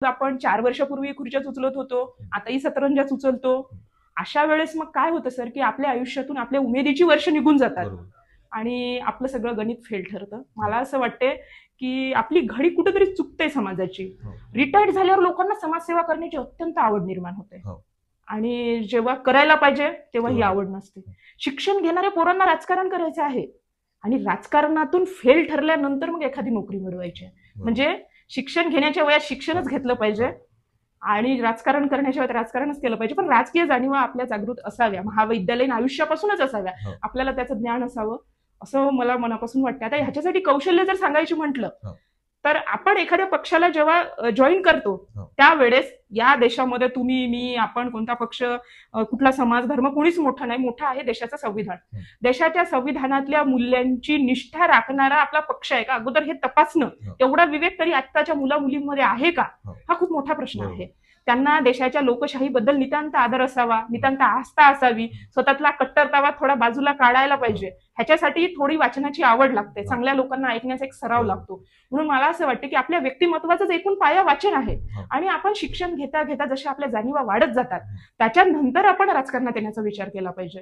आपण 4 वर्षापूर्वी खुर्च्याच उचलत होतो, आताही सतरंजाच उचलतो. अशा वेळेस मग काय होतं सर, की आपल्या आयुष्यातून आपल्या उमेदीची वर्ष निघून जातात बरोबर. आणि आपलं सगळं गणित फेल ठरतं. मला असं वाटते, की आपली घडी कुठेतरी चुकते समाजाची. हो. रिटायर्ड झाल्यावर लोकांना समाजसेवा करण्याची अत्यंत आवड निर्माण होते. हो. आणि जेव्हा करायला पाहिजे तेव्हा ही तेव्हा आवड नसते. शिक्षण घेणाऱ्या पोरांना राजकारण करायचं आहे आणि राजकारणातून फेल ठरल्यानंतर मग एखादी नोकरी मिळवायची आहे. बरोबर. म्हणजे शिक्षण घेण्याच्या वयात शिक्षणच घेतलं पाहिजे आणि राजकारण करण्याच्या वेळेत राजकारणच केलं पाहिजे. पण राजकीय जाणीवा आपल्या जागृत असाव्या, महाविद्यालयीन आयुष्यापासूनच असाव्या. हो. आपल्याला त्याचं ज्ञान असावं असं मला मनापासून वाटतं. आता ह्याच्यासाठी कौशल्य जर सांगायची म्हटलं हो. तर आपण एखाद्या पक्षाला जेव्हा जॉईन करतो हो. त्यावेळेस या देशामध्ये तुम्ही, मी, आपण, कोणता पक्ष, कुठला समाज, धर्म कोणीच मोठा नाही. मोठा आहे देशाचं संविधान. देशाच्या संविधानातल्या मूल्यांची निष्ठा राखणारा आपला पक्ष आहे का, अगोदर हे तपासणं, एवढा विवेक तरी आत्ताच्या मुला मुलींमध्ये आहे का, हा खूप मोठा प्रश्न आहे. त्यांना देशाच्या लोकशाहीबद्दल नितांत आदर असावा, नितांत आस्था असावी, स्वतःतला कट्टरतावा थोडा बाजूला काढायला पाहिजे. ह्याच्यासाठी थोडी वाचनाची आवड लागते, चांगल्या लोकांना ऐकण्याचा एक सराव लागतो. म्हणून मला असं वाटतं की आपल्या व्यक्तिमत्वाचाच एकूण पाया वाचन आहे आणि आपण शिक्षण घेता घेता जशा आपल्या जाणीवा वाढत जातात त्याच्यानंतर आपण राजकारणात येण्याचा विचार केला पाहिजे.